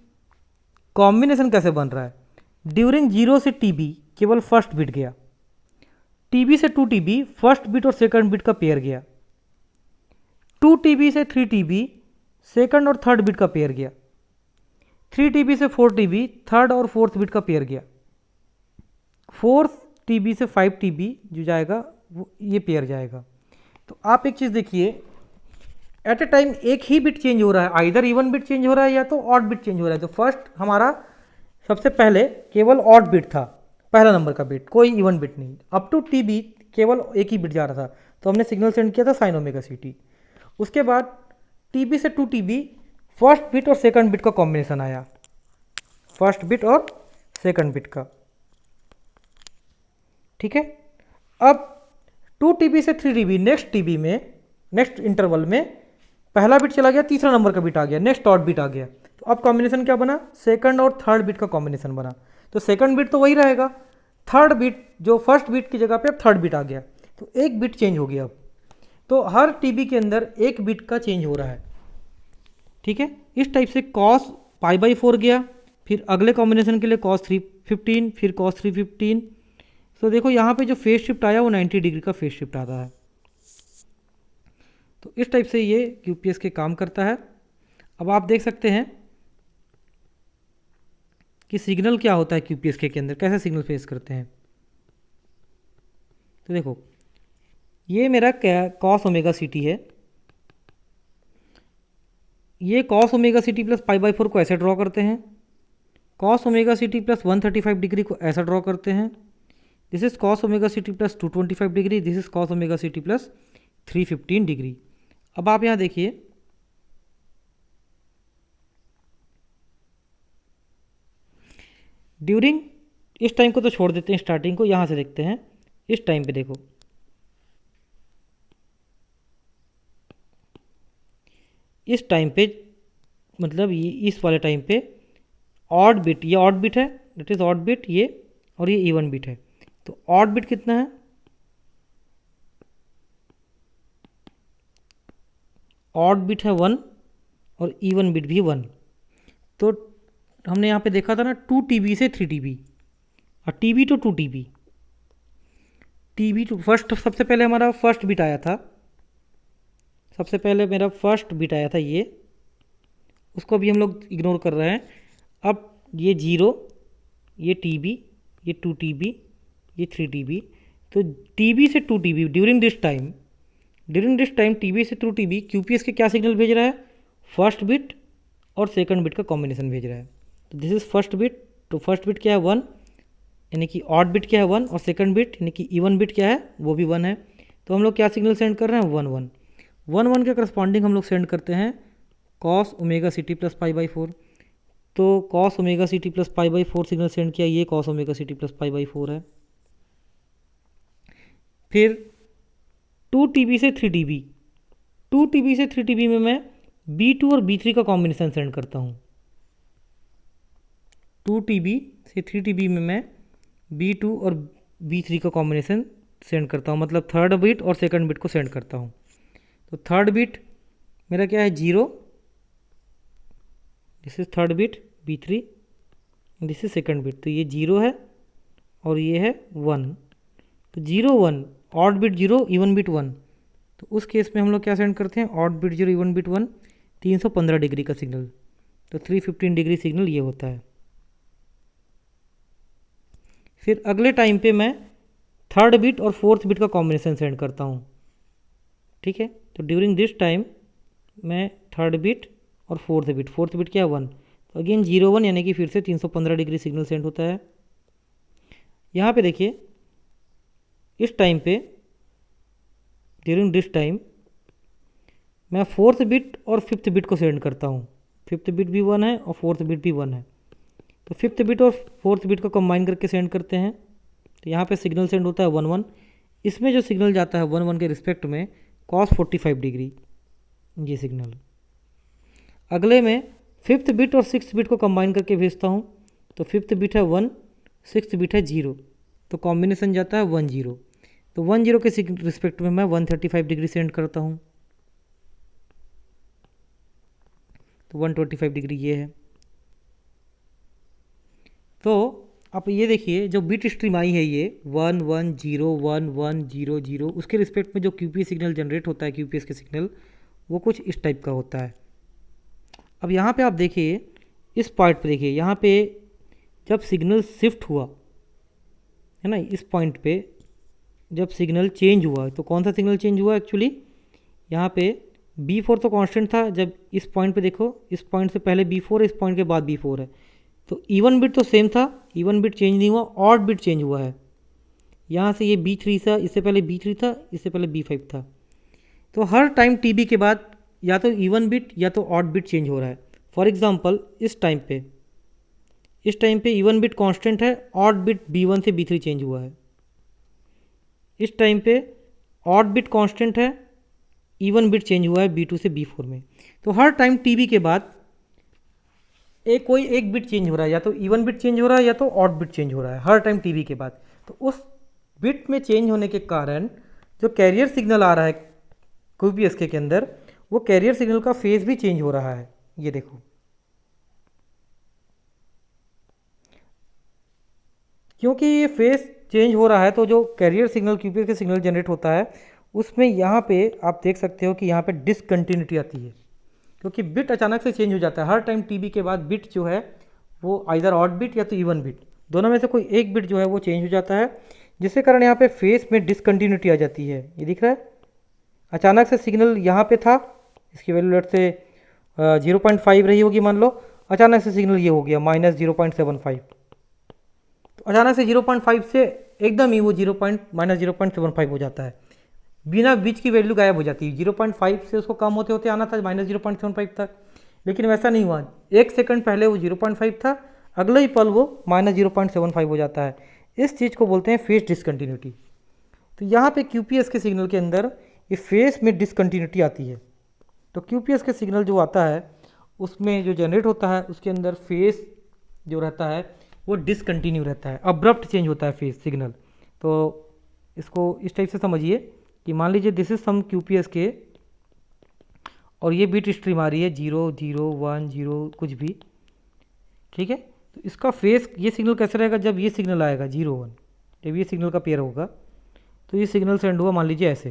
कॉम्बिनेशन कैसे बन रहा है। ड्यूरिंग 0 से टीबी केवल फर्स्ट बिट गया, टीबी से 2 टीबी फर्स्ट बिट और सेकंड बिट का पेयर गया, 2 टीबी से 3 टीबी सेकंड और थर्ड बिट का पेयर गया, 3 टीबी से 4 टीबी थर्ड और फोर्थ बिट का पेयर गया, 4 टीबी से 5 टीबी जो जाएगा वो ये पेयर जाएगा। तो आप एक चीज़ देखिए, एट ए टाइम एक ही बिट चेंज हो रहा है, आइदर इवन बिट चेंज हो रहा है या तो ऑड बिट चेंज हो रहा है। तो फर्स्ट हमारा सबसे पहले केवल ऑड बिट था, पहला नंबर का बिट, कोई इवन बिट नहीं। अप टू टीबी केवल एक ही बिट जा रहा था, तो हमने सिग्नल सेंड किया था साइन ओमेगा सी टी। उसके बाद टीबी से 2 टीबी फर्स्ट बिट और सेकंड बिट का कॉम्बिनेशन आया, फर्स्ट बिट और सेकंड बिट का, ठीक है। अब 2 टीबी से 3 टीबी नेक्स्ट टीबी में, नेक्स्ट इंटरवल में पहला बिट चला गया, तीसरा नंबर का बिट आ गया, नेक्स्ट ऑड बिट आ गया। तो अब कॉम्बिनेशन क्या बना, सेकंड और थर्ड बिट का कॉम्बिनेशन बना। तो सेकंड बिट तो वही रहेगा, थर्ड बिट जो फर्स्ट बिट की जगह पे अब थर्ड बिट आ गया, तो एक बिट चेंज हो गया अब। तो हर टीबी के अंदर एक बिट का चेंज हो रहा है, ठीक है। इस टाइप से कॉस π/4 गया, फिर अगले कॉम्बिनेशन के लिए cos 315, फिर cos 315। तो देखो यहाँ पे जो फेज शिफ्ट आया वो 90 डिग्री का फेज शिफ्ट आता है। तो इस टाइप से ये यूपीएस के काम करता है। अब आप देख सकते हैं कि सिग्नल क्या होता है यूपीएस के अंदर, कैसे सिग्नल फेस करते हैं। तो देखो ये मेरा cos ओमेगा सी टी है, ये cos omega C T plus π/4 को ऐसे ड्रॉ करते हैं, cos omega C T plus 135 degree को ऐसा ड्रॉ करते हैं, this is cos omega C T plus 225 degree, this is cos omega C T plus 315 degree. अब आप यहाँ देखिए ड्यूरिंग, इस टाइम को तो छोड़ देते हैं, स्टार्टिंग को यहाँ से देखते हैं। इस टाइम पे देखो इस टाइम पे मतलब ये इस वाले टाइम पे ऑड बिट, ये ऑड बिट है, दैट इज ऑड बिट ये, और ये इवन बिट है। तो ऑड बिट कितना है, ऑड बिट है 1 और इवन बिट भी 1। तो हमने यहाँ पे देखा था ना 2 TB से 3 TB और TB to 2 TB, TB to first, सबसे पहले हमारा फर्स्ट बिट आया था, सबसे पहले मेरा फर्स्ट बिट आया था ये, उसको भी हम लोग इग्नोर कर रहे हैं। अब ये 0, ये TB, ये 2 TB, ये 3 TB। तो TB से 2 TB during this time TB से 2 TB QPS के क्या सिग्नल भेज रहा है, फर्स्ट बिट और सेकंड बिट का कॉम्बिनेशन भेज रहा है। तो दिस इज फर्स्ट बिट, तो फर्स्ट बिट क्या है 1, यानी कि ऑड बिट क्या है 1, और सेकंड बिट यानी कि इवन बिट क्या है वो भी 1 है। तो हम लोग क्या सिग्नल सेंड कर रहे हैं 1 1 1 1 के करस्पॉन्डिंग हम लोग सेंड करते हैं cos omega C T plus π/4। तो cos omega C T plus π/4 signal send किया, ये cos omega C T plus π/4 है। फिर 2 TB से 3 TB, 2 TB से 3 TB में मैं B2 और B3 का कॉम्बिनेशन सेंड करता हूँ। 2 TB से 3 TB में मैं B2 और B3 का कॉम्बिनेशन सेंड करता हूँ, मतलब थर्ड बिट और सेकंड बिट को सेंड करता हूँ। तो थर्ड बिट मेरा क्या है 0, this is third bit B3, this is second bit, तो ये 0 है और ये है 1। तो 0 1, ऑड बिट 0, इवन बिट 1। तो उस केस में हम लोग क्या सेंड करते हैं, odd bit 0, even bit 1, 315 degree का सिग्नल। तो 315 डिग्री सिग्नल ये होता है। फिर अगले टाइम पे मैं थर्ड बिट और फोर्थ बिट का कॉम्बिनेशन सेंड करता हूँ, ठीक है। तो ड्यूरिंग दिस टाइम मैं थर्ड बिट और फोर्थ बिट क्या है 1, तो अगेन 0 1 यानी कि फिर से 315 डिग्री सिग्नल सेंड होता है। यहाँ पे देखिए इस टाइम पे ड्यूरिंग दिस टाइम मैं फोर्थ बिट और फिफ्थ बिट को सेंड करता हूँ, फिफ्थ बिट भी 1 है और फोर्थ बिट भी 1 है। तो फिफ्थ बिट और फोर्थ बिट को कंबाइन करके सेंड करते हैं। तो यहाँ पे सिग्नल सेंड होता है 1 1, इसमें जो सिग्नल जाता है 1 1 के रिस्पेक्ट में cos 45 डिग्री ये सिग्नल। अगले में फिफ्थ बिट और सिक्स्थ बिट को कंबाइन करके भेजता हूँ। तो फिफ्थ बिट है 1, सिक्स्थ बिट है 0, तो कॉम्बिनेशन जाता है 1 0। तो 1 0 के रिस्पेक्ट में मैं 135 डिग्री सेंड करता हूँ, तो 125 डिग्री ये है। तो आप ये देखिए जो बिट स्ट्रीम आई है ये 1 1 0 1 1 0 0, उसके रिस्पेक्ट में जो QPS सिग्नल जनरेट होता है, QPS के सिग्नल वो कुछ इस टाइप का होता है। अब यहाँ पे आप देखिए इस पॉइंट पे देखिए, यहाँ पे जब सिग्नल शिफ्ट हुआ है ना, इस पॉइंट पे जब सिग्नल चेंज हुआ, तो कौन सा सिग्नल चेंज हुआ एक्चुअली, यहाँ पे B4 तो कांस्टेंट था। जब इस पॉइंट पे देखो, इस पॉइंट से पहले B4 है, इस पॉइंट के बाद B4 है, तो इवन बिट तो सेम था, इवन बिट चेंज नहीं हुआ, ऑड बिट चेंज हुआ है। यहाँ से ये B3 था, इससे पहले B3 था, इससे पहले B5 था। तो हर टाइम TB के बाद या तो इवन बिट या तो ऑड बिट चेंज हो रहा है। फॉर एग्जांपल इस टाइम पे इवन बिट कांस्टेंट है, ऑड बिट B1 से B3 चेंज हुआ है। इस टाइम पे ऑड बिट कांस्टेंट है, इवन बिट चेंज हुआ है B2 से B4 में। तो हर टाइम TB के बाद कोई एक बिट चेंज हो रहा है, या तो इवन बिट चेंज हो रहा है या तो ऑड बिट चेंज हो रहा है हर टाइम TB के बाद। तो उस बिट में चेंज होने के कारण जो कैरियर सिग्नल आ रहा है QPSK के अंदर, वो कैरियर सिग्नल का फेज भी चेंज हो रहा है। ये देखो, क्योंकि ये फेज चेंज हो रहा है तो जो carrier signal QPSK signal generate होता है उसमें यहाँ पे आप देख सकते हो कि यहाँ पे डिसकंटिन्यूटी आती है, क्योंकि बिट अचानक से चेंज हो जाता है। हर टाइम TB के बाद बिट जो है वो आइदर ऑड बिट या तो इवन बिट, दोनों में से कोई एक बिट जो है वो चेंज हो जाता है, जिसके कारण यहाँ पे फेस में डिसकंटिन्यूटी आ जाती है। ये दिख रहा है, अचानक से सिग्नल यहाँ पे था, इसकी वैल्यू लेट से 0.5 रही होगी मान लो, अचानक से सिग्नल ये हो गया -0.75। तो अचानक से 0.5 से एकदम ही वो -0.75 हो जाता है, बिना बीच की वैल्यू गायब हो जाती है। 0.5 से उसको कम होते होते आना था -0.75 तक, लेकिन वैसा नहीं हुआ। 1 सेकंड पहले वो 0.5 था, अगले ही पल वो -0.75 हो जाता है। इस चीज़ को बोलते हैं फेस डिसकंटिन्यूटी। तो यहाँ पे QPSK सिग्नल के अंदर ये फेस में डिसकंटिन्यूटी आती है। तो QPSK सिग्नल जो आता है उसमें जो जनरेट होता है उसके अंदर फेस जो रहता है वो डिसकंटिन्यू रहता है, अब्रप्ट चेंज होता है फेस सिग्नल। तो इसको इस टाइप से समझिए कि मान लीजिए दिस इज सम QPSK और ये बीट स्ट्रीम आ रही है 0 0 1 0 कुछ भी, ठीक है। तो इसका फेस ये सिग्नल कैसे रहेगा, जब ये सिग्नल आएगा 0 1, जब ये सिग्नल का पेयर होगा तो ये सिग्नल सेंड हुआ मान लीजिए ऐसे,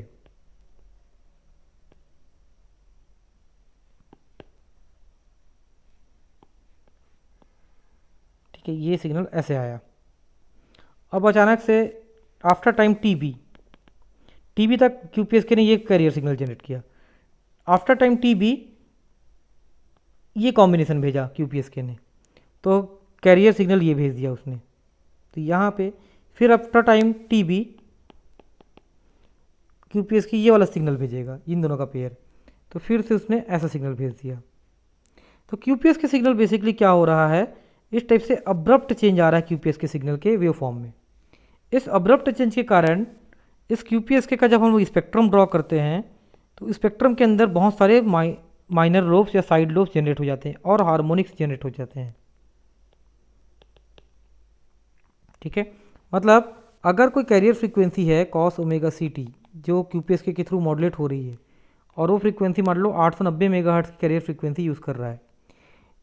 ठीक है। ये सिग्नल ऐसे आया, अब अचानक से आफ्टर टाइम TB तक QPSK ने ये कैरियर सिग्नल जनरेट किया, आफ्टर टाइम TB ये कॉम्बिनेशन भेजा QPSK ने, तो कैरियर सिग्नल ये भेज दिया उसने। तो यहाँ पे फिर आफ्टर टाइम TB QPSK ये वाला सिग्नल भेजेगा, इन दोनों का पेयर, तो फिर से उसने ऐसा सिग्नल भेज दिया। तो QPSK सिग्नल बेसिकली क्या हो रहा है, इस टाइप से अब्रप्ट चेंज आ रहा है QPSK सिग्नल के वेव फॉर्म में। इस अब्रप्ट चेंज के कारण इस QPSK का जब हम लोग स्पेक्ट्रम ड्रॉ करते हैं तो स्पेक्ट्रम के अंदर बहुत सारे माइनर लोब्स या साइड लोब्स जनरेट हो जाते हैं और हार्मोनिक्स जनरेट हो जाते हैं, ठीक है। मतलब अगर कोई कैरियर फ्रीक्वेंसी है cos ओमेगा CT जो QPSK के थ्रू मॉडुलेट हो रही है और वो फ्रीक्वेंसी मान लो 890 मेगाहर्ट्ज़ की कैरियर फ्रीक्वेंसी यूज़ कर रहा है,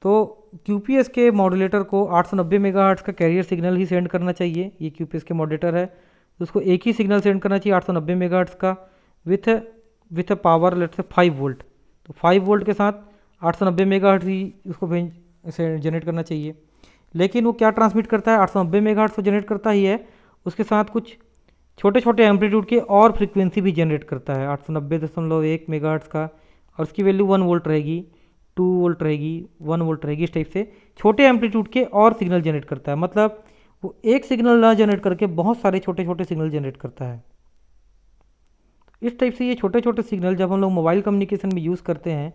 तो QPSK मॉड्यूलेटर को 890 मेगाहर्ट्ज़ का कैरियर सिग्नल ही सेंड करना चाहिए। ये QPSK मॉड्यूलेटर है तो उसको एक ही सिग्नल सेंड करना चाहिए 890 मेगाहर्ट्ज़ का विथ पावर लेट से 5 वोल्ट। तो 5 वोल्ट के साथ 890 मेगाहर्ट्ज़ ही उसको जनरेट करना चाहिए। लेकिन वो क्या ट्रांसमिट करता है, 890 मेगाहर्ट्ज़ तो जनरेट करता ही है, उसके साथ कुछ छोटे छोटे एम्पलीट्यूड के और फ्रीक्वेंसी भी जनरेट करता है 890.1 मेगाहर्ट्ज़ का, और उसकी वैल्यू 1 वोल्ट रहेगी, 2 वोल्ट रहेगी, 1 वोल्ट रहेगी। इस टाइप से छोटे एम्पलीट्यूड के और सिग्नल जनरेट करता है, मतलब वो एक सिग्नल ना जनरेट करके बहुत सारे छोटे छोटे सिग्नल जनरेट करता है। इस टाइप से ये छोटे छोटे सिग्नल जब हम लोग मोबाइल कम्युनिकेशन में यूज़ करते हैं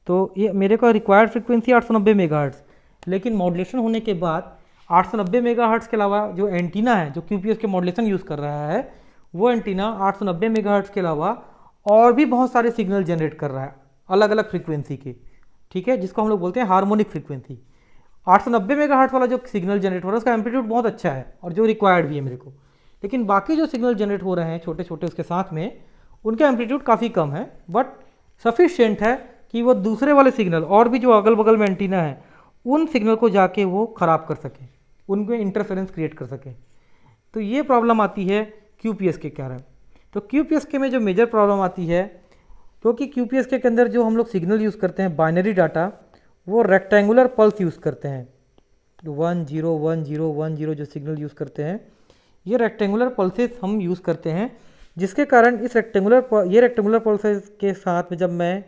तो ये मेरे को रिक्वायर्ड फ्रीक्वेंसी 890 मेगाहर्ट्ज़, लेकिन मॉड्यूलेशन होने के बाद 890 मेगाहर्ट्ज़ के अलावा जो एंटीना है जो QPSK मॉड्यूलेशन यूज़ कर रहा है वो एंटीना 890 मेगाहर्ट्ज़ के अलावा और भी बहुत सारे सिग्नल जनरेट कर रहा है अलग अलग फ्रीक्वेंसी के, ठीक है, जिसको हम लोग बोलते हैं हार्मोनिक फ्रीक्वेंसी। 890 मेगाहर्ट्ज़ वाला जो सिग्नल जनरेट हो रहा है उसका एम्पलीट्यूड बहुत अच्छा है और जो रिक्वायर्ड भी है मेरे को, लेकिन बाकी जो सिग्नल जनरेट हो रहे हैं छोटे छोटे उसके साथ में उनका एम्पलीट्यूड काफ़ी कम है, बट सफिशिएंट है कि वो दूसरे वाले सिग्नल और भी जो अगल बगल में एंटीना है उन सिग्नल को जाके वो ख़राब कर सके, उनमें इंटरफेरेंस क्रिएट कर सके। तो ये प्रॉब्लम आती है QPSK के कारण। तो QPSK में जो मेजर प्रॉब्लम आती है, क्योंकि QPSK के अंदर जो हम लोग सिग्नल यूज़ करते हैं बाइनरी डाटा वो रेक्टेंगुलर पल्स यूज़ करते हैं, 1 0 1 0 1 0 जो सिग्नल यूज़ करते हैं ये रेक्टेंगुलर पल्सेस हम यूज़ करते हैं, जिसके कारण इस रेक्टेंगुलर पल्सेस के साथ में जब मैं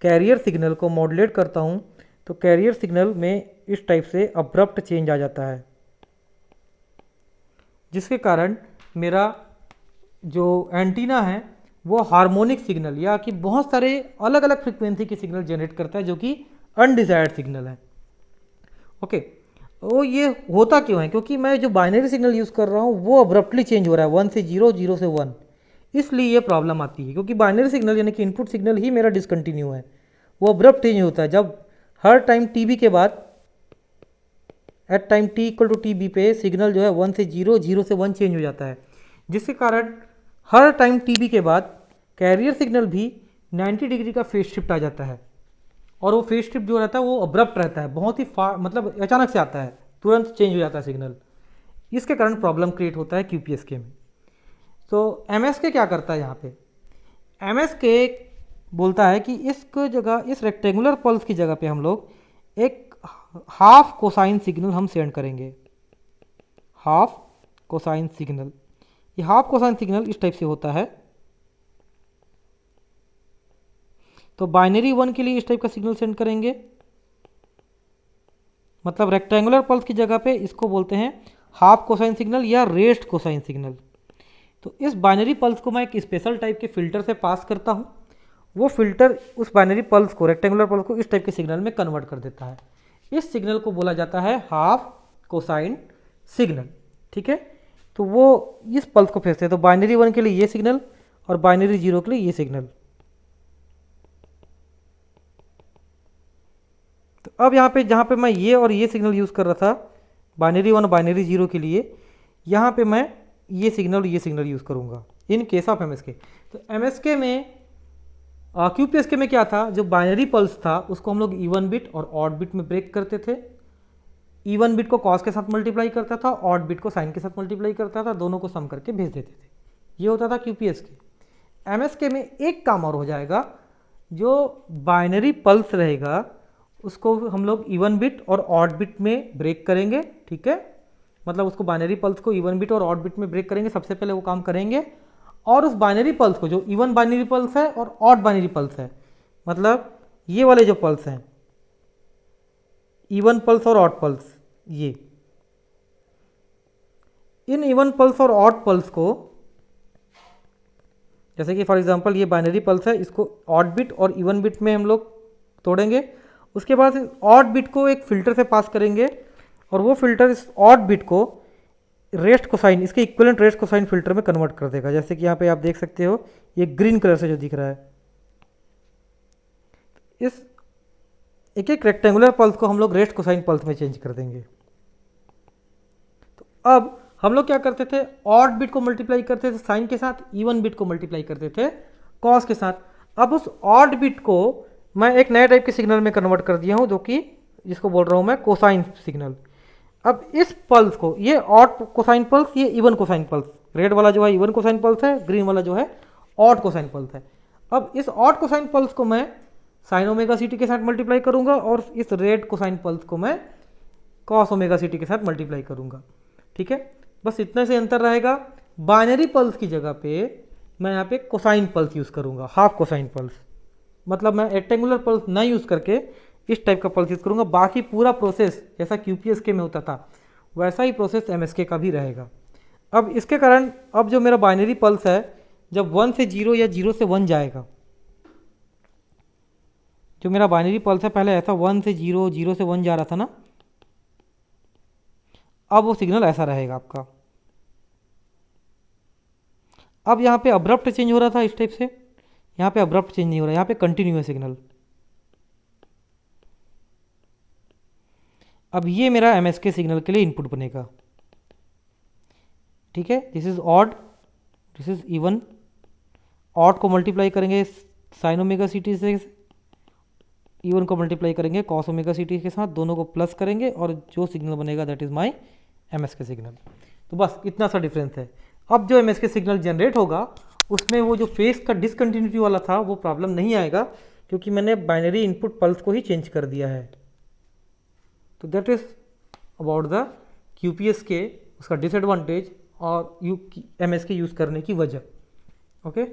कैरियर सिग्नल को मॉड्यूलेट करता हूँ तो कैरियर सिग्नल में इस टाइप से अब्रप्ट चेंज आ जाता है, जिसके कारण मेरा जो एंटीना है वो हार्मोनिक सिग्नल या कि बहुत सारे अलग अलग फ्रीक्वेंसी के सिग्नल जनरेट करता है जो कि अनडिजायर्ड सिग्नल है। ओके, तो ये होता क्यों है, क्योंकि मैं जो बाइनरी सिग्नल यूज़ कर रहा हूँ वो अब्रप्टली चेंज हो रहा है 1 से 0 0 से 1, इसलिए ये प्रॉब्लम आती है। क्योंकि बाइनरी सिग्नल यानी कि इनपुट सिग्नल ही मेरा डिसकंटिन्यू है, वो अब्रप्ट चेंज होता है जब हर टाइम TB के बाद एट टाइम T = TB पे सिग्नल जो है 1 से 0 0 से 1 चेंज हो जाता है, जिसके कारण हर टाइम टीबी के बाद कैरियर सिग्नल भी 90 डिग्री का फेज शिफ्ट आ जाता है, और वो फेज शिफ्ट जो रहता है वो अब्रप्ट रहता है, बहुत ही मतलब अचानक से आता है, तुरंत चेंज हो जाता है सिग्नल। इसके कारण प्रॉब्लम क्रिएट होता है क्यूपीएसके में। तो एमएसके क्या करता है यहाँ पे, एमएसके बोलता है कि इसको जगह, इस रेक्टेंगुलर पल्स की जगह पे हम लोग एक हाफ कोसाइन सिग्नल हम सेंड करेंगे, हाफ कोसाइन सिग्नल। ये हाफ कोसाइन सिग्नल इस टाइप से होता है। तो बाइनरी 1 के लिए इस टाइप का सिग्नल सेंड करेंगे, मतलब रेक्टेंगुलर पल्स की जगह पे इसको बोलते हैं हाफ कोसाइन सिग्नल या रेस्ड कोसाइन सिग्नल। तो इस बाइनरी पल्स को मैं एक स्पेशल टाइप के फिल्टर से पास करता हूँ, वो फिल्टर उस बाइनरी पल्स को, रेक्टेंगुलर पल्स को इस टाइप के सिग्नल में कन्वर्ट कर देता है। इस सिग्नल को बोला जाता है हाफ कोसाइन सिग्नल, ठीक है। तो वो इस पल्स को भेजते हैं, तो बाइनरी 1 के लिए ये सिग्नल और बाइनरी 0 के लिए ये सिग्नल। तो अब यहाँ पे जहाँ पे मैं ये और ये सिग्नल यूज़ कर रहा था बाइनरी 1 और बाइनरी 0 के लिए, यहाँ पे मैं ये सिग्नल और ये सिग्नल यूज़ करूँगा इन केस ऑफ एमएसके। तो एमएसके में क्यूपीएसके में क्या था, जो बाइनरी पल्स था उसको हम लोग इवन बिट और ऑड बिट में ब्रेक करते थे। इवन बिट को कॉस के साथ मल्टीप्लाई करता था, ऑड बिट को साइन के साथ मल्टीप्लाई करता था, दोनों को सम करके भेज देते थे। ये होता था क्यूपीएसके। एमएसके में एक काम और हो जाएगा, जो बाइनरी पल्स रहेगा उसको हम लोग इवन बिट और ऑड बिट में ब्रेक करेंगे, ठीक है। मतलब उसको बाइनरी पल्स को इवन बिट और ऑड बिट में ब्रेक करेंगे, सबसे पहले वो काम करेंगे। और उस बाइनरी पल्स को, जो इवन बाइनरी पल्स है और ऑड बाइनरी पल्स है, मतलब ये वाले जो पल्स हैं, इवन पल्स और ऑड पल्स, ये इन इवन पल्स और ऑड पल्स को, जैसे कि फॉर एग्जांपल ये बाइनरी पल्स है, इसको ऑड बिट और इवन बिट में हम लोग तोड़ेंगे। उसके बाद ऑड बिट को एक फिल्टर से पास करेंगे, और वो फिल्टर इस ऑड बिट को रेस्ट कोसाइन, इसके इक्विवेलेंट रेस्ट कोसाइन फिल्टर में कन्वर्ट कर देगा। जैसे कि यहाँ पे आप देख सकते हो ये ग्रीन कलर से जो दिख रहा है, इस एक एक रेक्टेंगुलर पल्स को हम लोग रेस्ट कोसाइन पल्स में चेंज कर देंगे। तो अब हम लोग क्या करते थे, ऑड बिट को मल्टीप्लाई करते थे साइन के साथ, इवन बिट को मल्टीप्लाई करते थे कॉस के साथ। अब उस ऑड बिट को मैं एक नए टाइप के सिग्नल में कन्वर्ट कर दिया हूँ, जो कि जिसको बोल रहा हूँ मैं कोसाइन सिग्नल। अब इस पल्स को, ये ऑड कोसाइन पल्स, ये इवन कोसाइन पल्स, रेड वाला जो है इवन कोसाइन पल्स है, ग्रीन वाला जो है ऑड कोसाइन पल्स है। अब इस ऑड कोसाइन पल्स को मैं साइन ओमेगा सी टी के साथ मल्टीप्लाई करूंगा, और इस रेड कोसाइन पल्स को मैं कॉस ओमेगा सी टी के साथ मल्टीप्लाई करूंगा, ठीक है। बस इतने से अंतर रहेगा। बाइनरी पल्स की जगह पे मैं यहाँ पे कोसाइन पल्स यूज़ करूंगा, हाफ कोसाइन पल्स। मतलब मैं रेक्टेंगुलर पल्स ना यूज़ करके इस टाइप का पल्स यूज़ करूंगा। बाकी पूरा प्रोसेस जैसा क्यूपीएसके में होता था वैसा ही प्रोसेस एमएसके का भी रहेगा। अब इसके कारण अब जो मेरा बाइनरी पल्स है, जब 1 से 0 या 0 से 1 जाएगा, जो मेरा बाइनरी पल्स है पहले ऐसा 1 से 0, 0 से 1 जा रहा था ना, अब वो सिग्नल ऐसा रहेगा आपका। अब यहाँ पे अब्रप्ट चेंज हो रहा था इस टाइप से, यहाँ पे अब्रप्ट चेंज नहीं हो रहा है, यहाँ पे कंटिन्यू है सिग्नल। अब ये मेरा एमएसके सिग्नल के लिए इनपुट बनेगा, ठीक है। This is odd, this is even. Odd को मल्टीप्लाई करेंगे साइन ओमेगा सी टी से, इवन को मल्टीप्लाई करेंगे कॉस ओमेगा सी टी के साथ, दोनों को प्लस करेंगे, और जो सिग्नल बनेगा that is my MSK signal. तो बस इतना सा डिफरेंस है। अब जो एमएसके सिग्नल जनरेट होगा उसमें वो जो फेस का डिसकंटिन्यूटी वाला था वो प्रॉब्लम नहीं आएगा, क्योंकि मैंने बाइनरी इनपुट पल्स को ही चेंज कर दिया है। तो that is about the QPSK, उसका डिसएडवांटेज और एमएसके यूज़ करने की वजह। ओके।